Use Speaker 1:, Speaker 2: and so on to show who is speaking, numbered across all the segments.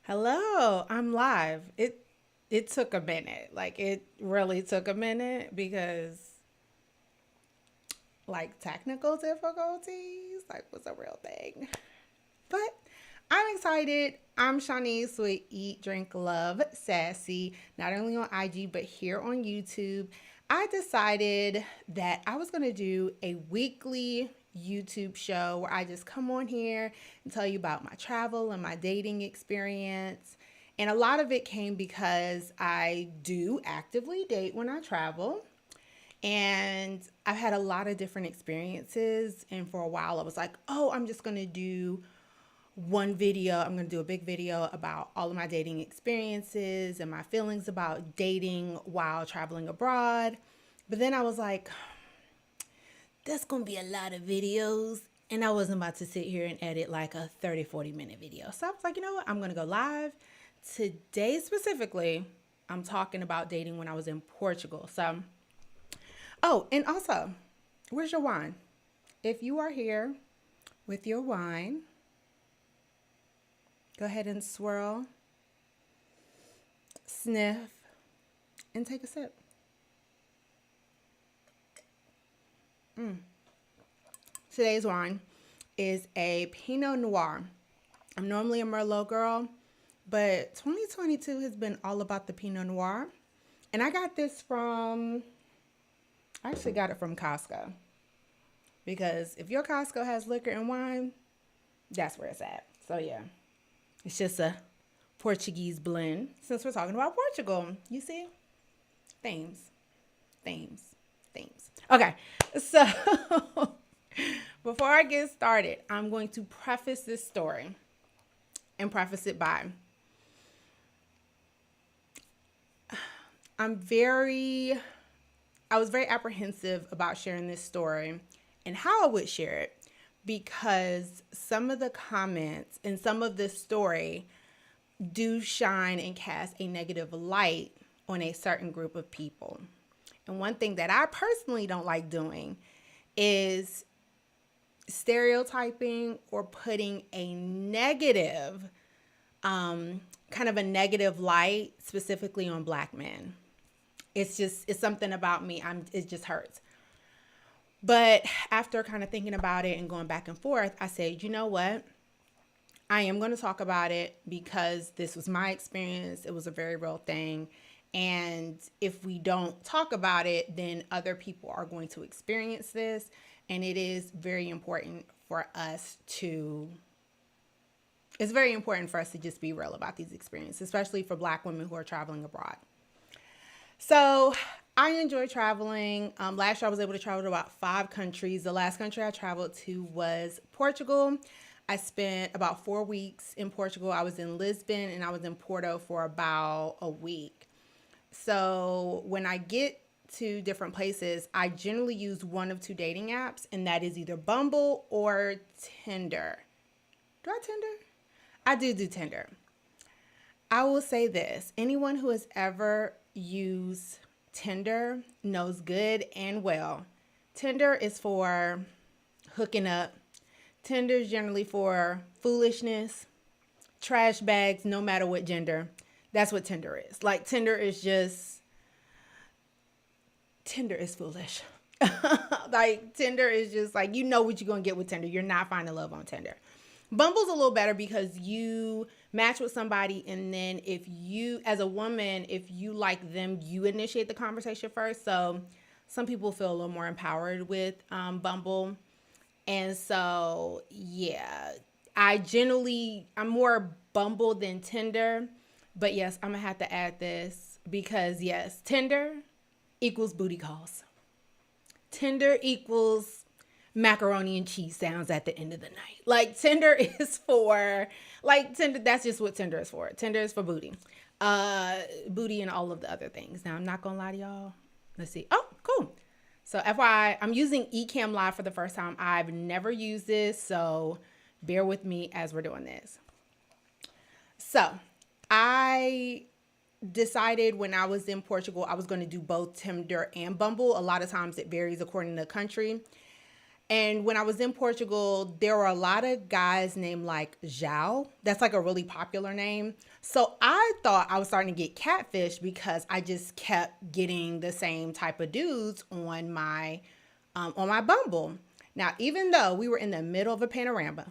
Speaker 1: Hello, I'm live. It took a minute. Like it really took a minute because technical difficulties was a real thing. But I'm excited. I'm Shanice with Eat, Drink, Love, Sassy, not only on IG but here on YouTube. I decided that I was going to do a weekly YouTube show where I just come on here and tell you about my travel and my dating experience. And a lot of it came because I do actively date when I travel. And I've had a lot of different experiences. And for a while, I was like, oh, I'm just going to do one video. I'm going to do a big video about all of my dating experiences and my feelings about dating while traveling abroad. But then I was like, that's going to be a lot of videos. And I wasn't about to sit here and edit like a 30, 40-minute video. So I was like, you know what? I'm going to go live. Today specifically, I'm talking about dating when I was in Portugal. So, oh, and also, where's your wine? If you are here with your wine, go ahead and swirl, sniff, and take a sip. Today's wine is a Pinot Noir. I'm normally a Merlot girl, but 2022 has been all about the Pinot Noir. And I actually got it from Costco. Because if your Costco has liquor and wine, that's where it's at. So yeah, it's just a Portuguese blend since we're talking about Portugal. You see? Themes, themes, themes. Okay, so before I get started, I'm going to preface this story and preface it by I was very apprehensive about sharing this story and how I would share it because some of the comments and some of this story do shine and cast a negative light on a certain group of people. And one thing that I personally don't like doing is stereotyping or putting a negative, kind of a negative light specifically on Black men. It's something about me. It just hurts. But after kind of thinking about it and going back and forth, I said, you know what? I am going to talk about it because this was my experience. It was a very real thing. And if we don't talk about it, then other people are going to experience this. And it's very important for us to just be real about these experiences, especially for Black women who are traveling abroad. So I enjoy traveling. Last year I was able to travel to about 5 countries. The last country I traveled to was Portugal. I spent about 4 weeks in Portugal. I was in Lisbon and I was in Porto for about a week. So when I get to different places, I generally use one of 2 dating apps, and that is either Bumble or Tinder. Do I Tinder? I do Tinder. I will say this. Anyone who has ever used Tinder knows good and well. Tinder is for hooking up. Tinder is generally for foolishness, trash bags, no matter what gender. That's what Tinder is. Like Tinder is foolish. Like Tinder is just like, you know what you're going to get with Tinder. You're not finding love on Tinder. Bumble's a little better because you match with somebody, and then if you, as a woman, if you like them, you initiate the conversation first. So some people feel a little more empowered with Bumble. And so, yeah, I'm more Bumble than Tinder. But yes, I'm going to have to add this because, yes, Tinder equals booty calls. Tinder equals macaroni and cheese sounds at the end of the night. Like Tinder is for, Tinder, that's just what Tinder is for. Tinder is for booty. Booty and all of the other things. Now, I'm not going to lie to y'all. Let's see. Oh, cool. So FYI, I'm using Ecamm Live for the first time. I've never used this, so bear with me as we're doing this. So I decided when I was in Portugal, I was going to do both Tinder and Bumble. A lot of times it varies according to the country. And when I was in Portugal, there were a lot of guys named like Zhao. That's like a really popular name. So I thought I was starting to get catfish because I just kept getting the same type of dudes on my Bumble. Now, even though we were in the middle of a panorama,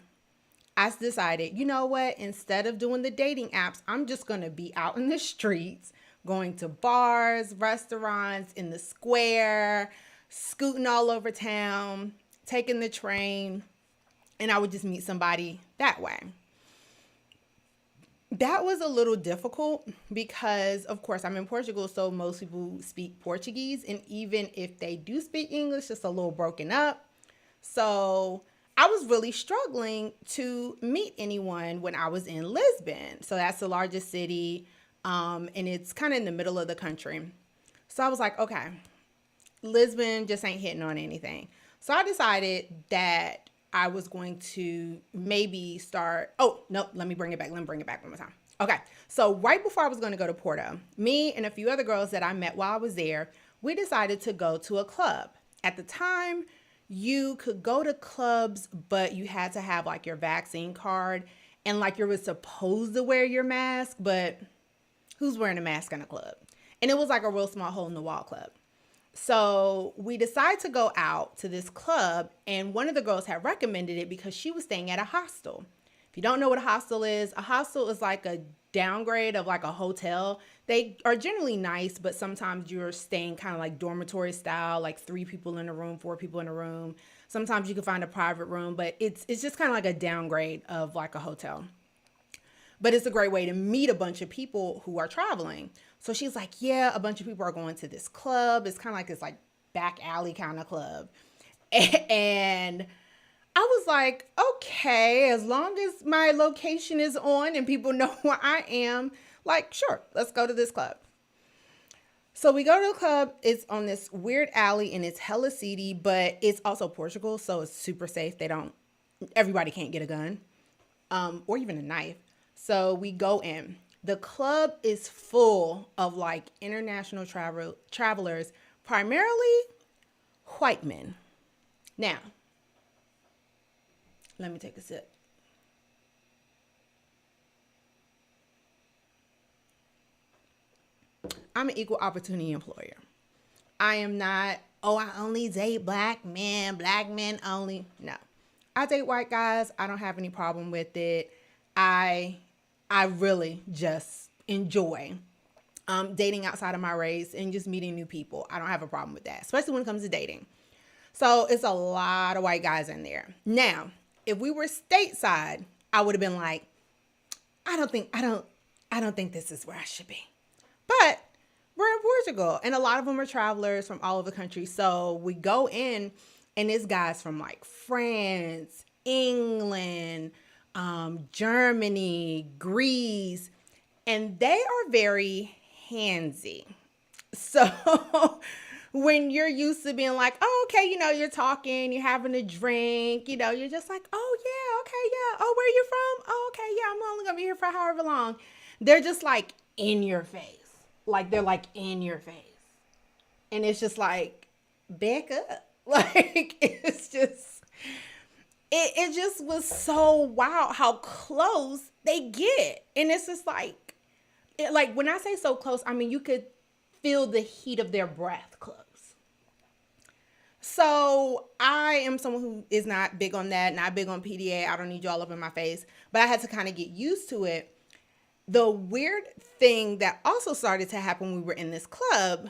Speaker 1: I decided, you know what? Instead of doing the dating apps, I'm just going to be out in the streets, going to bars, restaurants, in the square, scooting all over town, taking the train, and I would just meet somebody that way. That was a little difficult because, of course, I'm in Portugal, so most people speak Portuguese. And even if they do speak English, it's a little broken up. So I was really struggling to meet anyone when I was in Lisbon. So that's the largest city, and it's kind of in the middle of the country. So I was like, okay, Lisbon just ain't hitting on anything. So I decided that I was going to maybe start. Oh, no, let me bring it back. Let me bring it back one more time. Okay. So right before I was going to go to Porto, me and a few other girls that I met while I was there, we decided to go to a club. At the time, you could go to clubs, but you had to have like your vaccine card and like you were supposed to wear your mask, but who's wearing a mask in a club? And it was like a real small hole in the wall club. So we decided to go out to this club, and one of the girls had recommended it because she was staying at a hostel. If you don't know what a hostel is like a downgrade of like a hotel. They are generally nice, but sometimes you're staying kind of like dormitory style, like 3 people in a room, 4 people in a room. Sometimes you can find a private room, but it's just kind of like a downgrade of like a hotel. But it's a great way to meet a bunch of people who are traveling. So she's like, yeah, a bunch of people are going to this club. It's kind of like this like back alley kind of club. And I was like, okay, as long as my location is on and people know where I am, like, sure, let's go to this club. So we go to the club. It's on this weird alley and it's hella seedy, but it's also Portugal, so it's super safe. Everybody can't get a gun, or even a knife. So we go in. The club is full of like international travelers, primarily white men. Now, let me take a sip. I'm an equal opportunity employer. I am not, oh, I only date black men only. No. I date white guys. I don't have any problem with it. I really just enjoy dating outside of my race and just meeting new people. I don't have a problem with that, especially when it comes to dating. So it's a lot of white guys in there. Now, if we were stateside, I would have been like, I don't think this is where I should be. But we're in Portugal and a lot of them are travelers from all over the country. So we go in and it's guys from like France, England, Germany, Greece, and they are very handsy. So when you're used to being like, oh, okay, you're talking, you're having a drink, you're just like, oh, yeah, okay, yeah. Oh, where you from? Oh, okay, yeah, I'm only going to be here for however long. They're just like in your face. Like they're like in your face. And it's just like, back up. Like, it's just, it just was so wild how close they get. And it's just like when I say so close, I mean, you could feel the heat of their breath close. So I am someone who is not big on that, not big on PDA. I don't need you all up in my face, but I had to kind of get used to it. The weird thing that also started to happen when we were in this club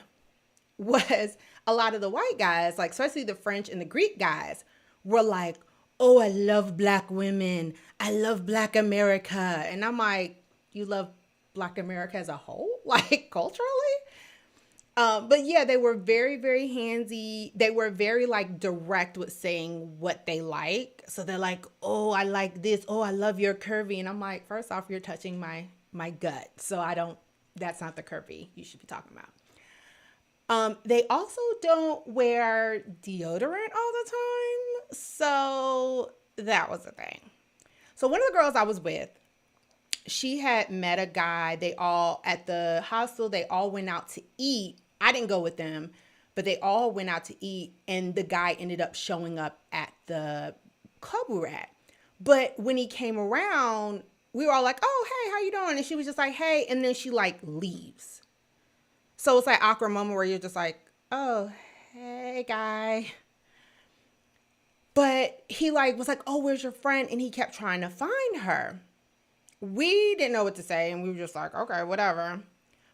Speaker 1: was a lot of the white guys, like especially the French and the Greek guys, were like, oh, I love black women. I love black America. And I'm like, you love black America as a whole? Like culturally? But yeah, they were very, very handsy. They were very like direct with saying what they like. So they're like, oh, I like this. Oh, I love your curvy. And I'm like, first off, you're touching my gut. So that's not the curvy you should be talking about. They also don't wear deodorant all the time. So that was a thing. So one of the girls I was with, she had met a guy. At the hostel, they all went out to eat. I didn't go with them, but they all went out to eat, and the guy ended up showing up at the club we were at. But when he came around, we were all like, oh, hey, how you doing? And she was just like, hey. And then she like leaves. So it's like awkward moment where you're just like, oh, hey, guy. But he like was like, oh, where's your friend? And he kept trying to find her. We didn't know what to say. And we were just like, okay, whatever.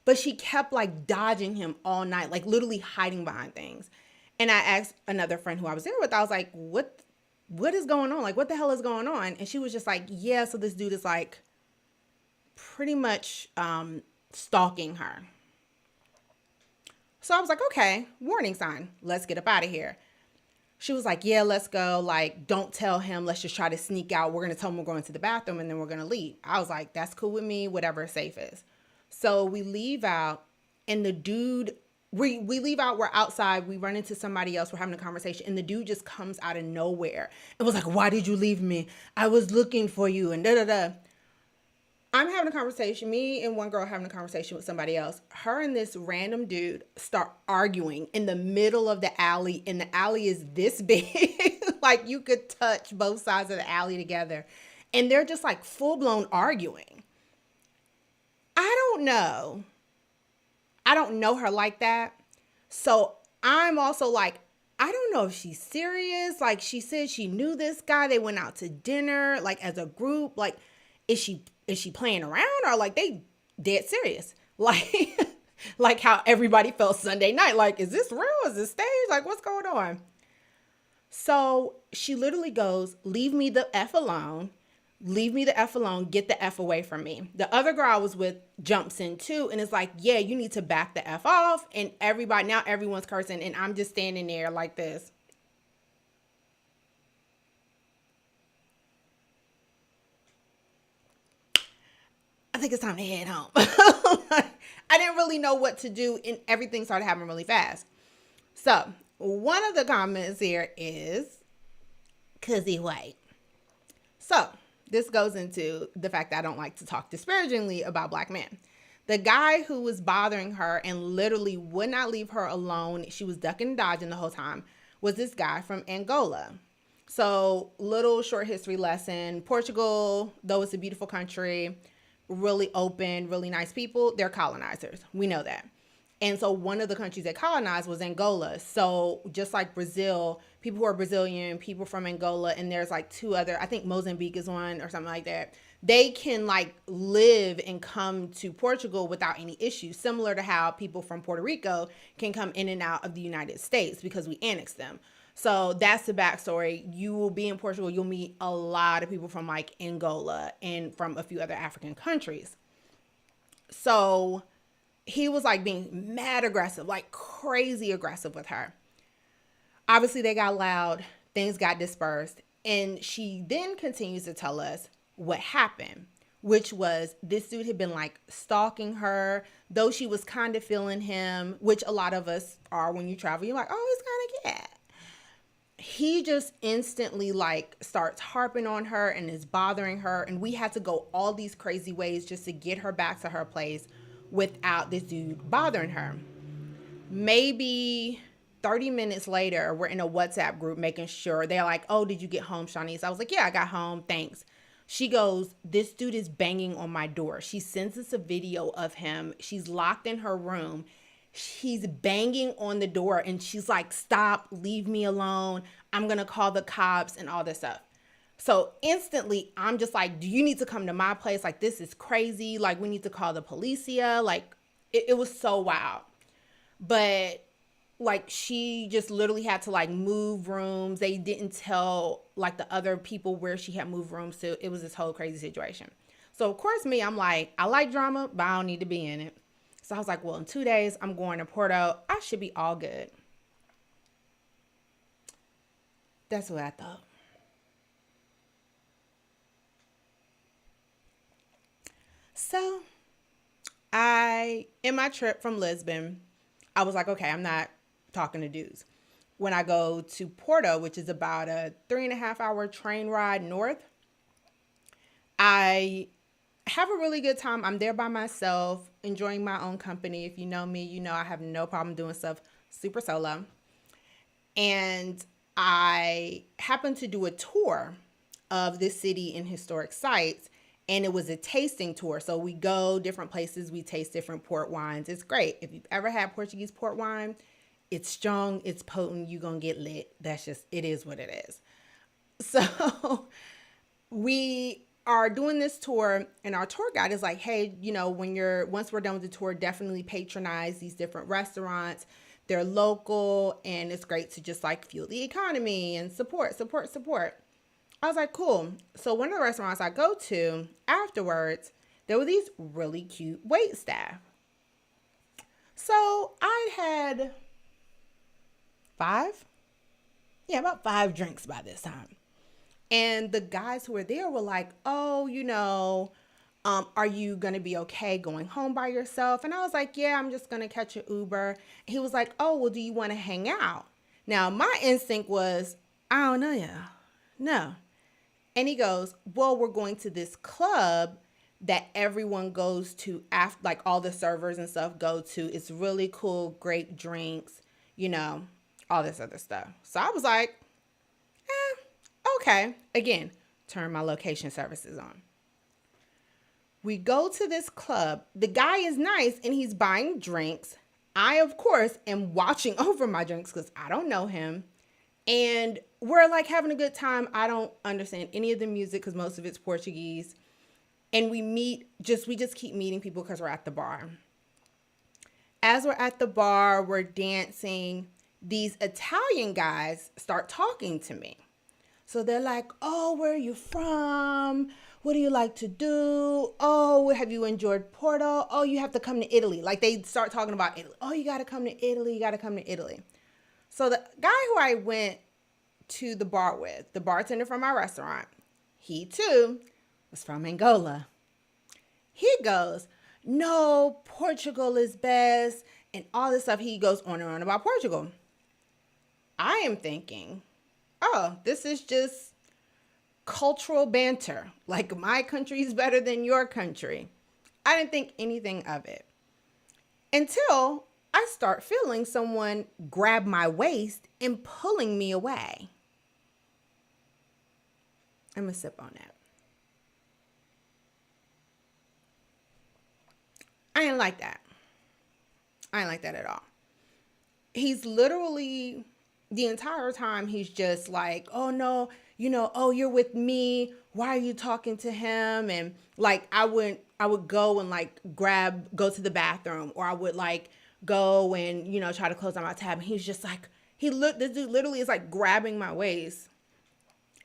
Speaker 1: But she kept like dodging him all night, like literally hiding behind things. And I asked another friend who I was there with, I was like, what is going on? Like, what the hell is going on? And she was just like, yeah, so this dude is like pretty much stalking her. So I was like, okay, warning sign. Let's get up out of here. She was like, yeah, let's go. Like, don't tell him. Let's just try to sneak out. We're going to tell him we're going to the bathroom and then we're going to leave. I was like, that's cool with me, whatever safe is. So we leave out, and the dude, we leave out, we're outside, we run into somebody else, we're having a conversation, and the dude just comes out of nowhere and was like, why did you leave me? I was looking for you, and da-da-da. I'm having a conversation, me and one girl having a conversation with somebody else. Her and this random dude start arguing in the middle of the alley, and the alley is this big. Like, you could touch both sides of the alley together. And they're just like full-blown arguing. I don't know her like that. So I'm also like, I don't know if she's serious. Like, she said she knew this guy. They went out to dinner, like, as a group. Like, is she playing around, or like they dead serious? Like, like how everybody felt Sunday night. Like, is this real? Is this stage? Like, what's going on? So she literally goes, leave me the F alone. Leave me the F alone. Get the F away from me. The other girl I was with jumps in too and is like, yeah, you need to back the F off. And now everyone's cursing, and I'm just standing there like this. I think it's time to head home. I didn't really know what to do, and everything started happening really fast. So one of the comments here is, cause he white. So this goes into the fact that I don't like to talk disparagingly about black men. The guy who was bothering her and literally would not leave her alone, she was ducking and dodging the whole time, was this guy from Angola. So, little short history lesson. Portugal, though it's a beautiful country, really open, really nice people, they're colonizers. We know that. And so one of the countries that colonized was Angola. So just like Brazil, people who are Brazilian, people from Angola, and there's like two other, I think Mozambique is one or something like that. They can like live and come to Portugal without any issues, similar to how people from Puerto Rico can come in and out of the United States because we annexed them. So that's the backstory. You will be in Portugal, you'll meet a lot of people from like Angola and from a few other African countries. So he was like being mad aggressive, like crazy aggressive with her. Obviously, they got loud, things got dispersed, and she then continues to tell us what happened, which was this dude had been like stalking her, though she was kind of feeling him, which a lot of us are when you travel. You're like, oh, he's kind of cat. He just instantly like starts harping on her and is bothering her, and we had to go all these crazy ways just to get her back to her place without this dude bothering her. Maybe 30 minutes later, we're in a WhatsApp group making sure. They're like, oh, did you get home, Shanice? I was like, yeah, I got home. Thanks. She goes, this dude is banging on my door. She sends us a video of him. She's locked in her room. He's banging on the door, and she's like, stop, leave me alone. I'm going to call the cops and all this stuff. So instantly, I'm just like, do you need to come to my place? Like, this is crazy. Like, we need to call the policia. Like, it was so wild. But like, she just literally had to like move rooms. They didn't tell like the other people where she had moved rooms to. It was this whole crazy situation. So of course me, I'm like, I like drama, but I don't need to be in it. So I was like, well, in 2 days, I'm going to Porto. I should be all good. That's what I thought. So in my trip from Lisbon, I was like, okay, I'm not talking to dudes. When I go to Porto, which is about a 3.5 hour train ride north, I have a really good time. I'm there by myself, enjoying my own company. If you know me, you know I have no problem doing stuff super solo. And I happened to do a tour of this city and historic sites, and it was a tasting tour. So we go different places, we taste different port wines. It's great. If you've ever had Portuguese port wine, it's strong, it's potent, you're going to get lit. That's just, it is what it is. So we are doing this tour, and our tour guide is like, hey, once we're done with the tour, definitely patronize these different restaurants. They're local, and it's great to just like fuel the economy and support. I was like, cool. So one of the restaurants I go to afterwards, there were these really cute wait staff. So I had about 5 drinks by this time. And the guys who were there were like, oh, are you going to be okay going home by yourself? And I was like, yeah, I'm just going to catch an Uber. He was like, oh, well, do you want to hang out? Now, my instinct was, I don't know, yeah. No. And he goes, well, we're going to this club that everyone goes to after, like all the servers and stuff go to. It's really cool, great drinks, all this other stuff. So I was like, okay. Again, turn my location services on. We go to this club. The guy is nice and he's buying drinks. I, of course, am watching over my drinks because I don't know him. And we're like having a good time. I don't understand any of the music because most of it's Portuguese. And we just keep meeting people because we're at the bar. As we're at the bar, we're dancing. These Italian guys start talking to me. So they're like, oh, where are you from? What do you like to do? Oh, have you enjoyed Porto? Oh, you have to come to Italy. Like they start talking about Italy. Oh, you got to come to Italy. You got to come to Italy. So the guy who I went to the bar with, the bartender from my restaurant, he too was from Angola. He goes, no, Portugal is best. And all this stuff. He goes on and on about Portugal. I am thinking, oh, this is just cultural banter. Like my country is better than your country. I didn't think anything of it until I start feeling someone grab my waist and pulling me away. I'm going to sip on that. I didn't like that. I didn't like that at all. He's literally, the entire time, he's just like, oh no, oh, you're with me. Why are you talking to him? And like, I would go and like go to the bathroom, or I would like go and, try to close on my tab. And he's just like, this dude literally is like grabbing my waist.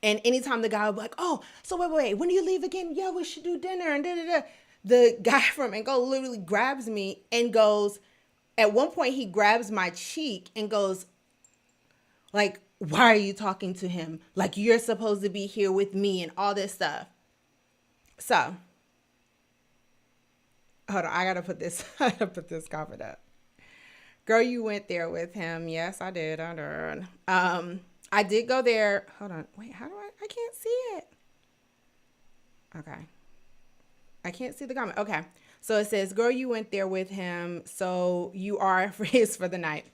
Speaker 1: And anytime the guy would be like, oh, so wait, when do you leave again? Yeah, we should do dinner and da-da-da. The guy from Angola literally grabs me and goes, at one point he grabs my cheek and goes like, why are you talking to him? Like you're supposed to be here with me and all this stuff. So, hold on, I gotta put this comment up. Girl, you went there with him. Yes, I did. I did go there. Hold on. Wait, I can't see it. Okay. I can't see the comment. Okay. So it says, girl, you went there with him. So you are his for the night.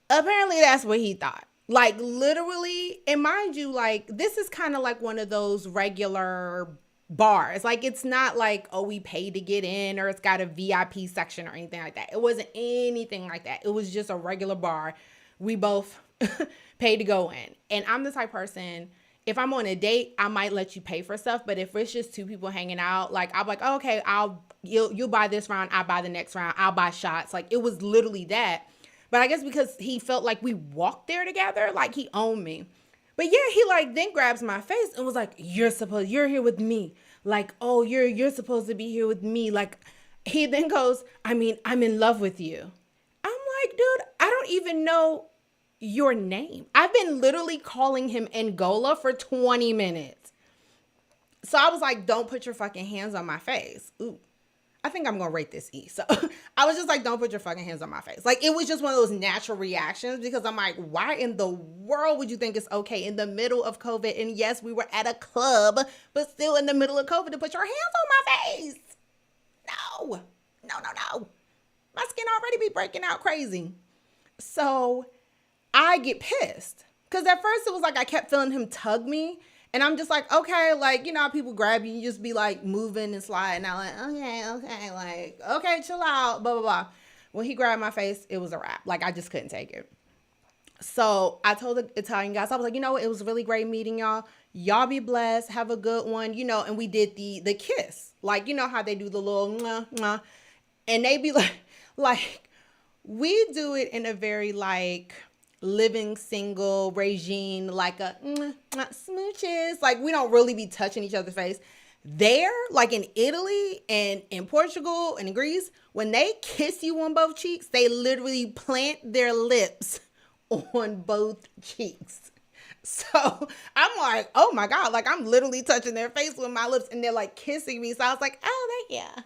Speaker 1: Apparently that's what he thought. Like literally, and mind you, like this is kind of like one of those regular bars. Like it's not like, oh, we paid to get in or it's got a VIP section or anything like that. It wasn't anything like that. It was just a regular bar. We both paid to go in. And I'm the type of person, if I'm on a date, I might let you pay for stuff. But if it's just two people hanging out, like I'm like, oh, okay, you'll buy this round, I'll buy the next round, I'll buy shots. Like it was literally that. But I guess because he felt like we walked there together, like he owned me. But yeah, he like then grabs my face and was like, you're here with me. Like, oh, you're supposed to be here with me. Like he then goes, I'm in love with you. I'm like, dude, I don't even know your name. I've been literally calling him Angola for 20 minutes. So I was like, don't put your fucking hands on my face. Ooh, I think I'm going to rate this E. So I was just like, don't put your fucking hands on my face. Like, it was just one of those natural reactions because I'm like, why in the world would you think it's okay in the middle of COVID? And yes, we were at a club, but still in the middle of COVID to put your hands on my face. No. My skin already be breaking out crazy. So I get pissed. Because at first it was like I kept feeling him tug me. And I'm just like, okay, like, you know how people grab you, you just be like moving and sliding out, like, okay, like, okay, chill out, blah, blah, blah. When he grabbed my face, it was a wrap. Like, I just couldn't take it. So I told the Italian guys, I was like, you know what? It was really great meeting y'all. Y'all be blessed. Have a good one. You know, and we did the kiss. Like, you know how they do the little mwah, mwah. And they be like, we do it in a very like living single regime, like a mwah, mwah, smooches. Like, we don't really be touching each other's face. There, like in Italy and in Portugal and in Greece, when they kiss you on both cheeks, they literally plant their lips on both cheeks. So I'm like, oh my God, like I'm literally touching their face with my lips and they're like kissing me. So I was like, oh, thank you.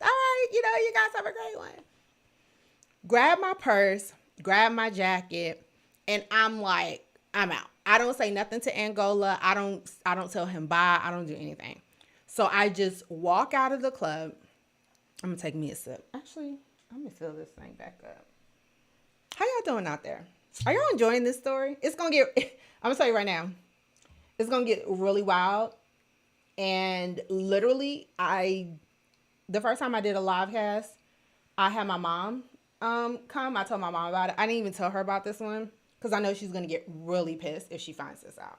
Speaker 1: All right, you know, you guys have a great one. Grab my purse, grab my jacket, and I'm like, I'm out. I don't say nothing to Angola. I don't tell him bye. I don't do anything. So I just walk out of the club. I'm gonna take me a sip. Actually, I'm gonna fill this thing back up. How y'all doing out there? Are y'all enjoying this story? It's gonna get, I'm gonna tell you right now, it's gonna get really wild. And literally, the first time I did a live cast, I had my mom come. I told my mom about it. I didn't even tell her about this one because I know she's gonna get really pissed if she finds this out.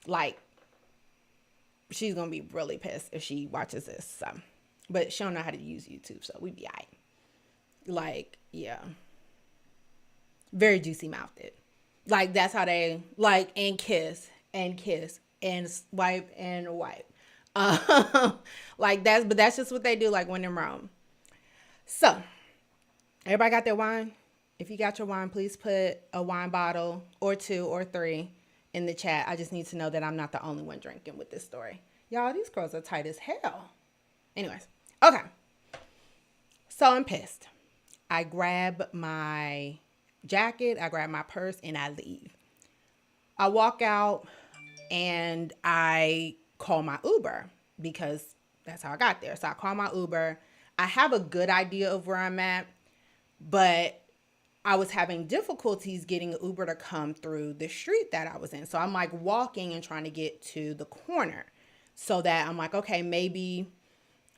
Speaker 1: Like, she's gonna be really pissed if she watches this. So, but she don't know how to use YouTube, so we be alright. Like, yeah. Very juicy mouthed. Like, that's how they like, and kiss and swipe and wipe. Like that's just what they do, like when in Rome. So everybody got their wine? If you got your wine, please put a wine bottle or 2 or 3 in the chat. I just need to know that I'm not the only one drinking with this story. Y'all, these girls are tight as hell. Anyways, okay. So I'm pissed. I grab my jacket, I grab my purse, and I leave. I walk out and I call my Uber because that's how I got there. So I call my Uber. I have a good idea of where I'm at, but I was having difficulties getting an Uber to come through the street that I was in. So I'm like walking and trying to get to the corner so that I'm like, okay, maybe,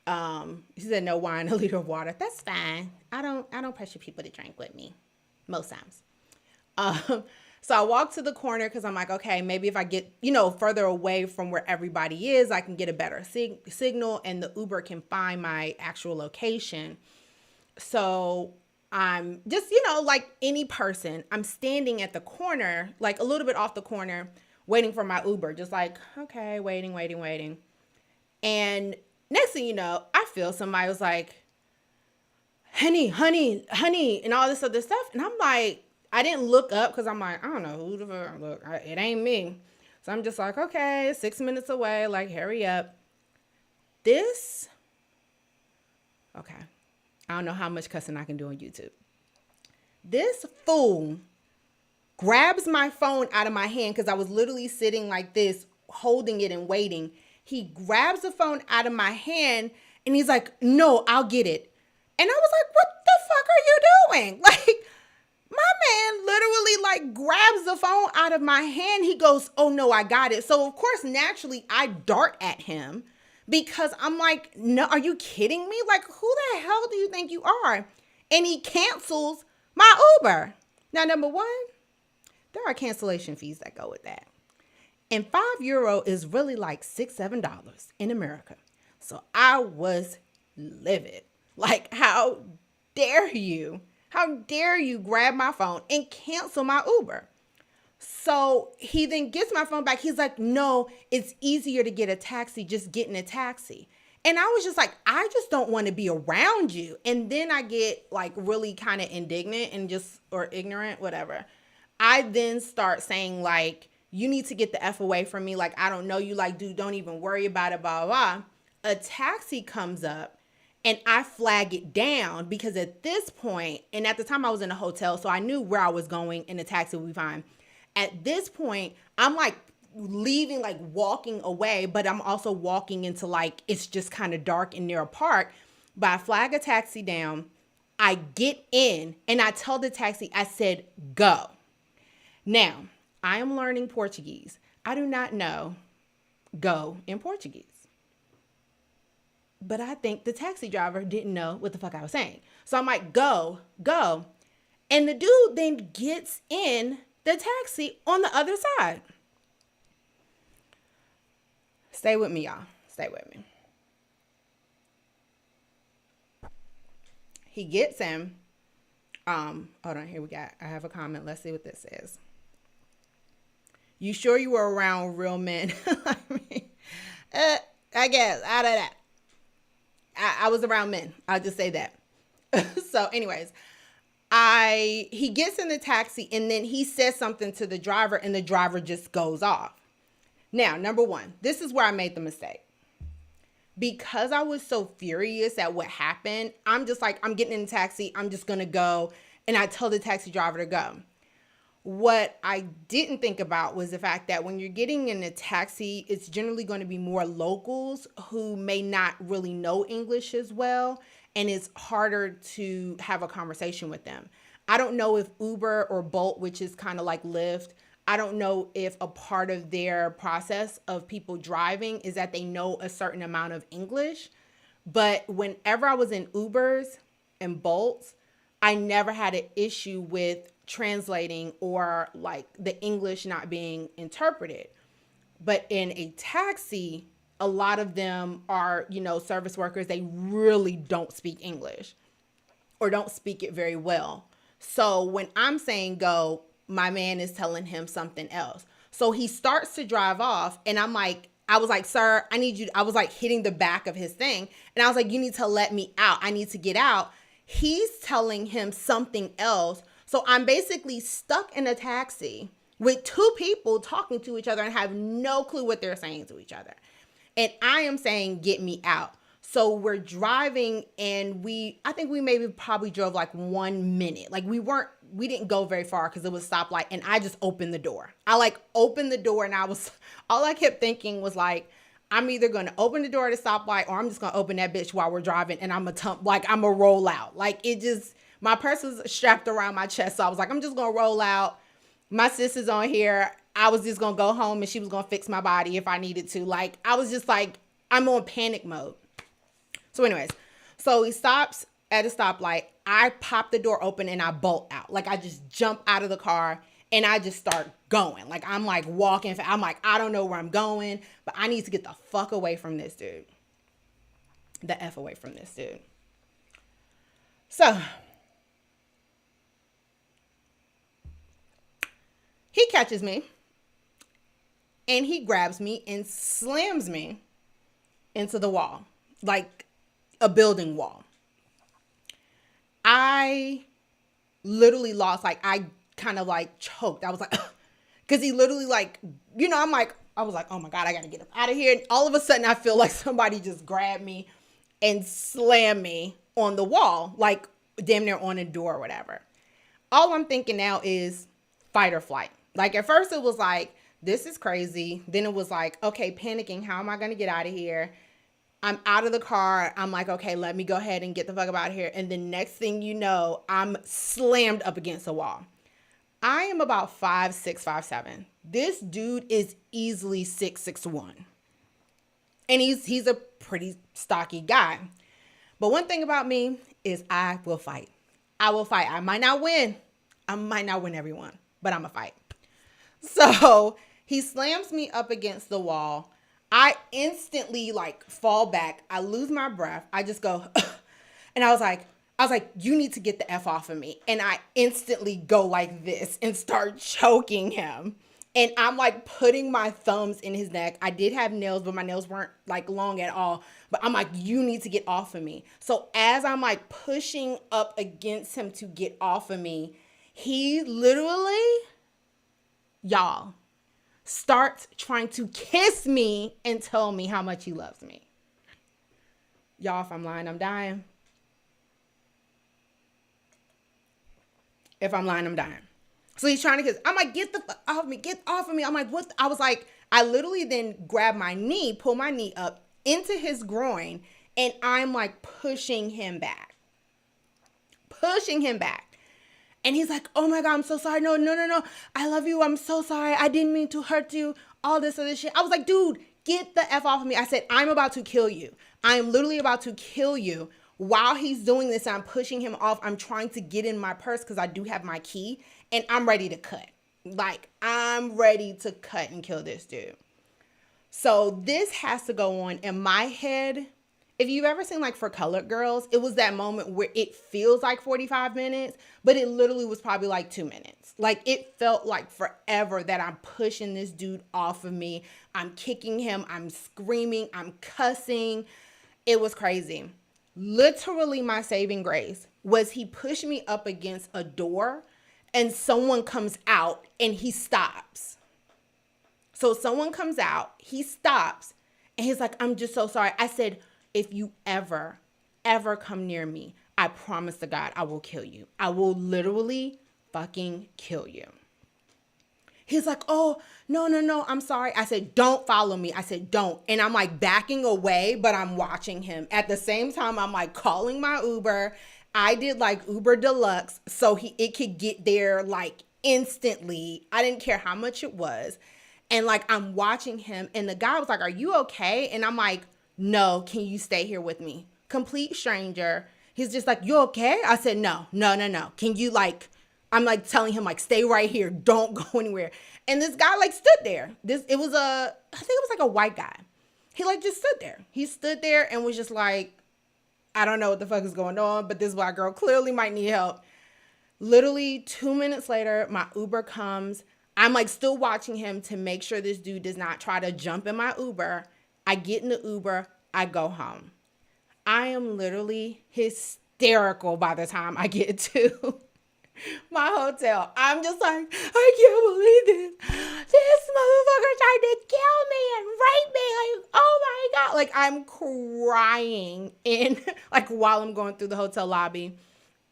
Speaker 1: he said no wine, a liter of water. That's fine. I don't pressure people to drink with me most times. So I walk to the corner because I'm like, okay, maybe if I get, further away from where everybody is, I can get a better signal and the Uber can find my actual location. So I'm just, like any person, I'm standing at the corner, like a little bit off the corner, waiting for my Uber, just like, okay, waiting. And next thing you know, I feel somebody was like, honey, and all this other stuff. And I'm like, I didn't look up because I'm like, I don't know who the fuck, look, it ain't me. So I'm just like, okay, 6 minutes away, like, hurry up. Okay, I don't know how much cussing I can do on YouTube. This fool grabs my phone out of my hand because I was literally sitting like this, holding it and waiting. He grabs the phone out of my hand and he's like, no, I'll get it. And I was like, what the fuck are you doing? Like, my man literally like grabs the phone out of my hand. He goes, oh no, I got it. So of course, naturally I dart at him because I'm like, no, are you kidding me? Like, who the hell do you think you are? And he cancels my Uber. Now, number one, there are cancellation fees that go with that. And €5 is really like $6, $7 in America. So I was livid. Like, how dare you? How dare you grab my phone and cancel my Uber? So he then gets my phone back. He's like, no, it's easier to get a taxi. Just get in a taxi. And I was just like, I just don't want to be around you. And then I get like really kind of indignant and or ignorant, whatever. I then start saying like, you need to get the F away from me. Like, I don't know you. Like, dude, don't even worry about it, blah, blah, blah. A taxi comes up. And I flag it down because at this point, and at the time I was in a hotel, so I knew where I was going and the taxi would be fine. At this point, I'm like leaving, like walking away, but I'm also walking into like, it's just kind of dark and near a park. But I flag a taxi down I get in and I tell the taxi, I said, go. Now, I am learning Portuguese. I do not know go in Portuguese. But I think the taxi driver didn't know what the fuck I was saying. So I'm like, go, go. And the dude then gets in the taxi on the other side. Stay with me, y'all. Stay with me. He gets in. Hold on, here I have a comment. Let's see what this says. You sure you were around real men? I guess. I don't know. I was around men. I'll just say that. So anyways, he gets in the taxi and then he says something to the driver and the driver just goes off. Now, number one, this is where I made the mistake. Because I was so furious at what happened, I'm just like, I'm getting in the taxi. I'm just going to go. And I tell the taxi driver to go. What I didn't think about was the fact that when you're getting in a taxi, it's generally going to be more locals who may not really know English as well. And it's harder to have a conversation with them. I don't know if Uber or Bolt, which is kind of like Lyft, I don't know if a part of their process of people driving is that they know a certain amount of English. But whenever I was in Ubers and Bolts, I never had an issue with translating or like the English not being interpreted. But in a taxi, a lot of them are, service workers. They really don't speak English or don't speak it very well. So when I'm saying go, my man is telling him something else. So he starts to drive off and I was like, sir, I need you. I was like hitting the back of his thing. And I was like, you need to let me out. I need to get out. He's telling him something else. So I'm basically stuck in a taxi with two people talking to each other and have no clue what they're saying to each other. And I am saying, get me out. So we're driving and I think we probably drove like 1 minute. Like we didn't go very far because it was a stoplight and I just opened the door. I opened the door and all I kept thinking was like, I'm either going to open the door at a stoplight or I'm just going to open that bitch while we're driving and I'm going to roll out. My purse was strapped around my chest. So I was like, I'm just going to roll out. My sister's on here. I was just going to go home and she was going to fix my body if I needed to. I was just like, I'm on panic mode. So anyways, so he stops at a stoplight. I pop the door open and I bolt out. I just jump out of the car and I just start going. I'm walking. I'm like, I don't know where I'm going, but I need to get the fuck away from this dude. The F away from this dude. So he catches me and he grabs me and slams me into the wall, like a building wall. I literally lost, I kind of choked. I was like, because he literally I was like, oh my God, I got to get him out of here. And all of a sudden I feel like somebody just grabbed me and slammed me on the wall, damn near on a door or whatever. All I'm thinking now is fight or flight. At first it was like, this is crazy. Then it was like, okay, panicking. How am I going to get out of here? I'm out of the car. I'm like, okay, let me go ahead and get the fuck out of here. And the next thing you know, I'm slammed up against a wall. I am about 5'6", 5'7". This dude is easily 6'1". And he's a pretty stocky guy. But one thing about me is I will fight. I will fight. I might not win. I might not win everyone, but I'm a fight. So he slams me up against the wall. I instantly fall back. I lose my breath. I just go, and I was like, you need to get the F off of me. And I instantly go like this and start choking him. And I'm putting my thumbs in his neck. I did have nails, but my nails weren't long at all. But I'm like, you need to get off of me. So as I'm pushing up against him to get off of me, he literally, y'all, starts trying to kiss me and tell me how much he loves me. Y'all, if I'm lying, I'm dying. If I'm lying, I'm dying. So he's trying to kiss. I'm like, get the fuck off me. Get off of me. I'm like, what? I was like, I literally then grab my knee, pull my knee up into his groin, and I'm pushing him back. pushing him back. And he's like, oh my God, I'm so sorry. No, no, no, no. I love you. I'm so sorry. I didn't mean to hurt you. All this other shit. I was like, dude, get the F off of me. I said, I'm about to kill you. I'm literally about to kill you. While he's doing this, I'm pushing him off. I'm trying to get in my purse because I do have my key and I'm ready to cut. Like, I'm ready to cut and kill this dude. So this has to go on in my head. If you've ever seen like For Colored Girls, it was that moment where it feels like 45 minutes, but it literally was probably like 2 minutes. Like it felt like forever that I'm pushing this dude off of me. I'm kicking him. I'm screaming. I'm cussing. It was crazy. Literally my saving grace was he pushed me up against a door and someone comes out and he stops. So someone comes out, he stops, and he's like, I'm just so sorry. I said, if you ever come near me, I promise to God, I will kill you. I will literally fucking kill you. He's like, oh, no, I'm sorry. I said, don't follow me. I said, don't. And I'm like backing away, but I'm watching him. At the same time, I'm like calling my Uber. I did like Uber Deluxe so it could get there like instantly. I didn't care how much it was. And like, I'm watching him and the guy was like, are you okay? And I'm like, no, can you stay here with me? Complete stranger. He's just like, you okay? I said, no. Can you like, I'm like telling him like, stay right here. Don't go anywhere. And this guy like stood there. I think it was like a white guy. He like just stood there. He stood there and was just like, I don't know what the fuck is going on, but this white girl clearly might need help. Literally 2 minutes later, my Uber comes. I'm like still watching him to make sure this dude does not try to jump in my Uber. I get in the Uber. I go home. I am literally hysterical by the time I get to my hotel. I'm just like, I can't believe this. This motherfucker tried to kill me and rape me. Like, oh my God. Like I'm crying like while I'm going through the hotel lobby.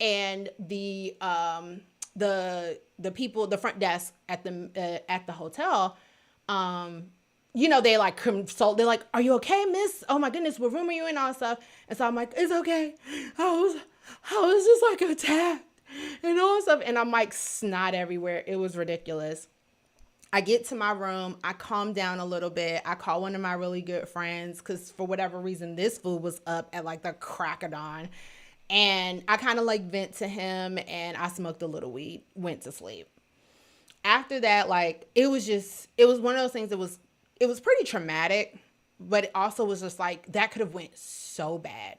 Speaker 1: And the people, the front desk at the hotel, they like consult. They're like, "Are you okay, miss? Oh my goodness, what room are you in?" All that stuff. And so I'm like, "It's okay. I was just like attacked and all that stuff." And I'm like snot everywhere. It was ridiculous. I get to my room. I calm down a little bit. I call one of my really good friends because for whatever reason, this fool was up at like the crack of dawn. And I kind of like vent to him and I smoked a little weed, went to sleep. After that, like, it was one of those things that it was pretty traumatic, but it also was just like, that could have went so bad.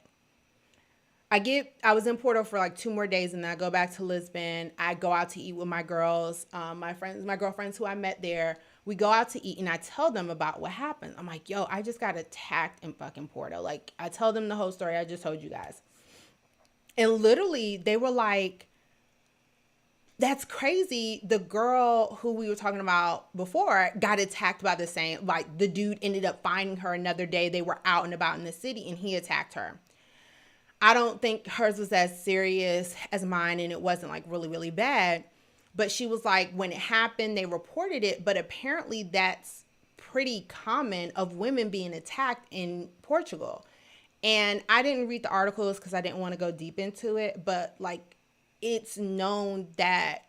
Speaker 1: I was in Porto for like 2 more days and then I go back to Lisbon. I go out to eat with my girls, my girlfriends who I met there. We go out to eat and I tell them about what happened. I'm like, yo, I just got attacked in fucking Porto. Like, I tell them the whole story I just told you guys. And literally, they were like, that's crazy. The girl who we were talking about before got attacked by the same, like the dude ended up finding her another day. They were out and about in the city and he attacked her. I don't think hers was as serious as mine and it wasn't like really, really bad. But she was like, when it happened, they reported it. But apparently that's pretty common of women being attacked in Portugal. And I didn't read the articles because I didn't want to go deep into it. But like, it's known that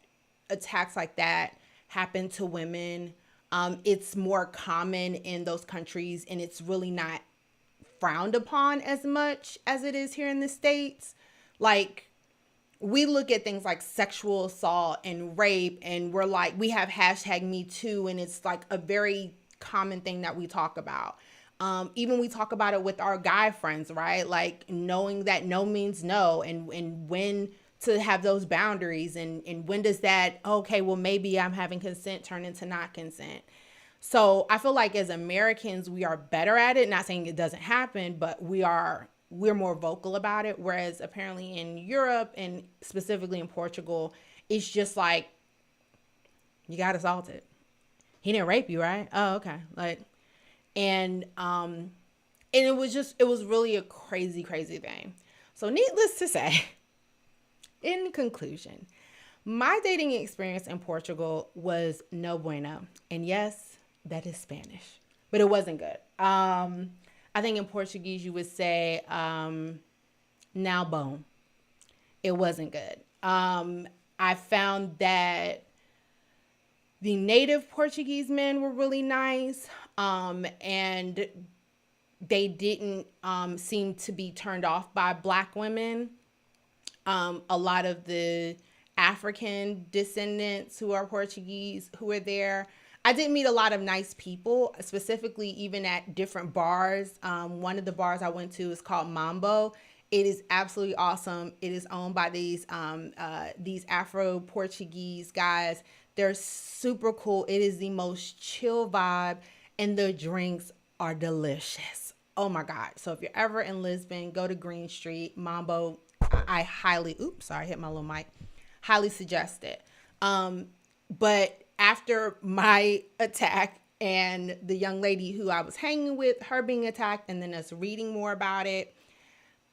Speaker 1: attacks like that happen to women. It's more common in those countries and it's really not frowned upon as much as it is here in the States. Like, we look at things like sexual assault and rape and we're like, we have #MeToo and it's like a very common thing that we talk about. Even we talk about it with our guy friends, right? Like knowing that no means no and when to have those boundaries and when does that, okay, well, maybe I'm having consent turn into not consent. So I feel like as Americans, we are better at it. Not saying it doesn't happen, but we're more vocal about it. Whereas apparently in Europe and specifically in Portugal, it's just like, you got assaulted. He didn't rape you, right? Oh, okay. Like, and it was really a crazy, crazy thing. So needless to say, in conclusion, my dating experience in Portugal was no bueno. And yes, that is Spanish, but it wasn't good. I think in Portuguese you would say, now bom. It wasn't good. I found that the native Portuguese men were really nice, and they didn't seem to be turned off by black women. A lot of the African descendants who are Portuguese who are there. I did meet a lot of nice people, specifically even at different bars. One of the bars I went to is called Mambo. It is absolutely awesome. It is owned by these Afro Portuguese guys. They're super cool. It is the most chill vibe, and the drinks are delicious. Oh my God. So if you're ever in Lisbon, go to Green Street, Mambo. I highly, oops, sorry, I hit my little mic. Highly suggest it. But after my attack and the young lady who I was hanging with, her being attacked, and then us reading more about it,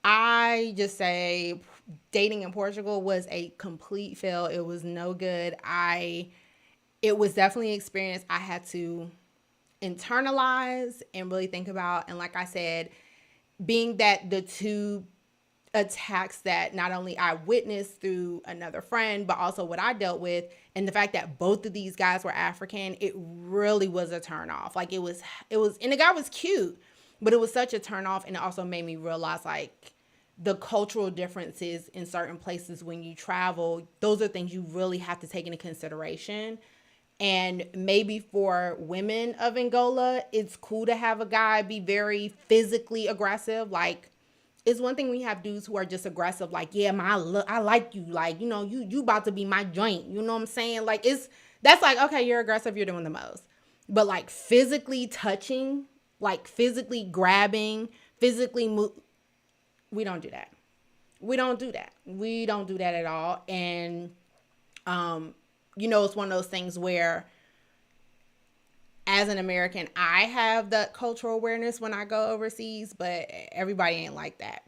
Speaker 1: I just say dating in Portugal was a complete fail. It was no good. It was definitely an experience I had to internalize and really think about. And like I said, being that the two attacks that not only I witnessed through another friend, but also what I dealt with, and the fact that both of these guys were African, it really was a turn off. Like it was, and the guy was cute, but it was such a turn off. And it also made me realize like the cultural differences in certain places when you travel. Those are things you really have to take into consideration. And maybe for women of Angola, it's cool to have a guy be very physically aggressive. Like, it's one thing when you have dudes who are just aggressive, like, yeah, I like you, like, you about to be my joint, you know what I'm saying? Like, that's like, okay, you're aggressive, you're doing the most. But like physically touching, like physically grabbing, we don't do that. We don't do that. We don't do that at all. And it's one of those things where as an American, I have that cultural awareness when I go overseas, but everybody ain't like that.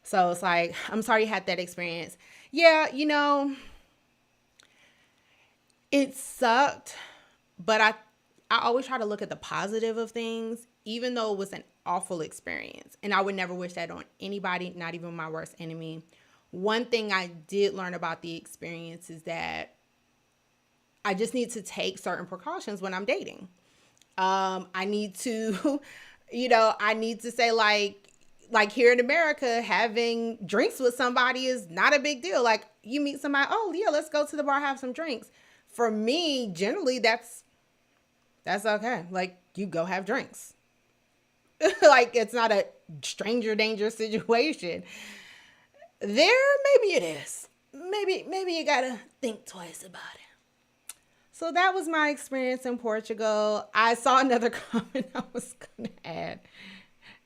Speaker 1: So it's like, I'm sorry you had that experience. Yeah, it sucked, but I always try to look at the positive of things, even though it was an awful experience. And I would never wish that on anybody, not even my worst enemy. One thing I did learn about the experience is that I just need to take certain precautions when I'm dating. I need to, I need to say like here in America, having drinks with somebody is not a big deal. Like you meet somebody, oh yeah, let's go to the bar, have some drinks. For me, generally that's okay. Like you go have drinks. Like it's not a stranger danger situation. There, maybe it is. Maybe you gotta think twice about it. So that was my experience in Portugal. I saw another comment I was going to add.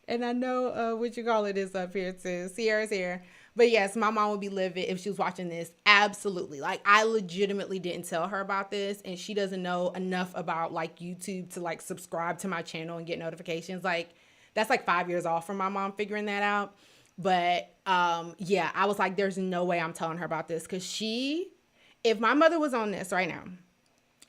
Speaker 1: And I know what you call it is up here too. Sierra's here. But yes, my mom would be livid if she was watching this. Absolutely. Like I legitimately didn't tell her about this. And she doesn't know enough about like YouTube to like subscribe to my channel and get notifications. Like that's like 5 years off from my mom figuring that out. But yeah, I was like, there's no way I'm telling her about this. Because if my mother was on this right now,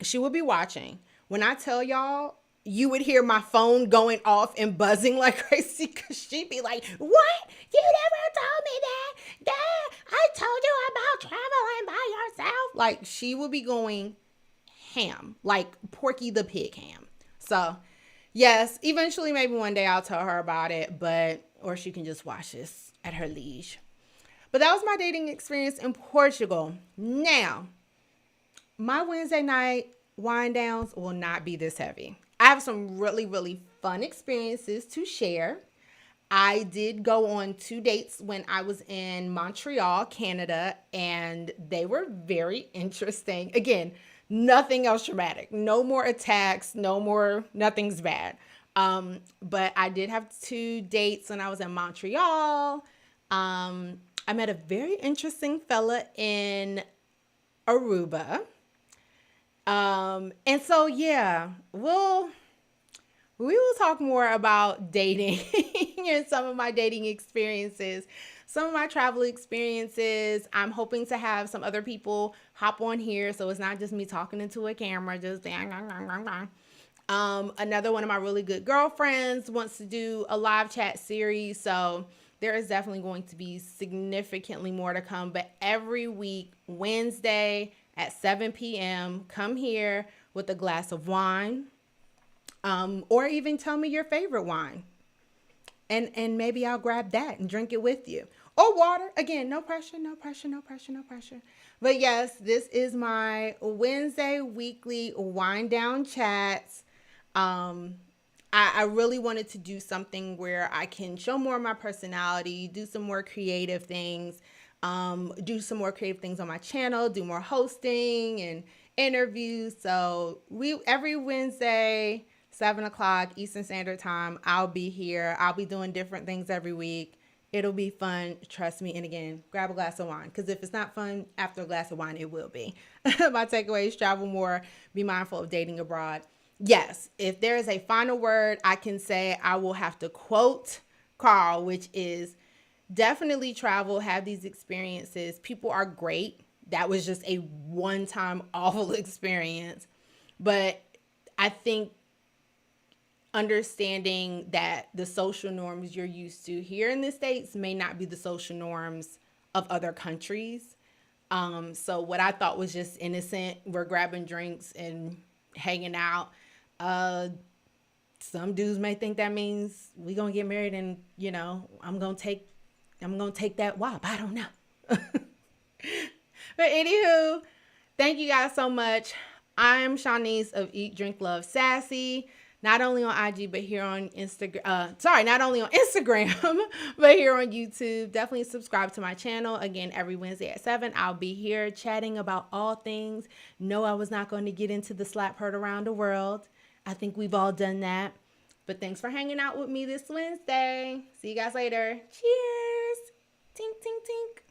Speaker 1: she would be watching. When I tell y'all, you would hear my phone going off and buzzing like crazy because she'd be like, what? You never told me that. Dad, I told you about traveling by yourself. Like she would be going ham, like Porky the Pig ham. So yes, eventually maybe one day I'll tell her about it, or she can just watch this at her leisure. But that was my dating experience in Portugal. Now, my Wednesday night wind downs will not be this heavy. I have some really, really fun experiences to share. I did go on 2 dates when I was in Montreal, Canada, and they were very interesting. Again, nothing else traumatic. No more attacks, nothing's bad. But I did have 2 dates when I was in Montreal. I met a very interesting fella in Aruba. And so, yeah, we will talk more about dating and some of my dating experiences, some of my travel experiences. I'm hoping to have some other people hop on here. So it's not just me talking into a camera, just another one of my really good girlfriends wants to do a live chat series. So there is definitely going to be significantly more to come. But every week, Wednesday at 7 p.m., come here with a glass of wine, or even tell me your favorite wine. And maybe I'll grab that and drink it with you. Or water. Again, no pressure, no pressure, no pressure, no pressure. But yes, this is my Wednesday weekly wind down chats. I really wanted to do something where I can show more of my personality, do some more creative things, do some more creative things on my channel, do more hosting and interviews. So we every Wednesday, 7 o'clock Eastern Standard Time, I'll be here. I'll be doing different things every week. It'll be fun, trust me. And again, grab a glass of wine, because if it's not fun after a glass of wine, it will be. My takeaways: travel more, be mindful of dating abroad. Yes, if there is a final word I can say, I will have to quote Carl, which is definitely travel, have these experiences. People are great. That was just a one-time awful experience. But I think understanding that the social norms you're used to here in the States may not be the social norms of other countries. So what I thought was just innocent, we're grabbing drinks and hanging out. Some dudes may think that means we gonna get married, and I'm gonna take that wop. I don't know. But anywho, thank you guys so much. I'm Shanice of Eat, Drink, Love, Sassy. Not only on IG, but here on Instagram. Not only on Instagram, but here on YouTube. Definitely subscribe to my channel. Again, every Wednesday at 7, I'll be here chatting about all things. No, I was not going to get into the slap heard around the world. I think we've all done that. But thanks for hanging out with me this Wednesday. See you guys later. Cheers. Tink, tink, tink.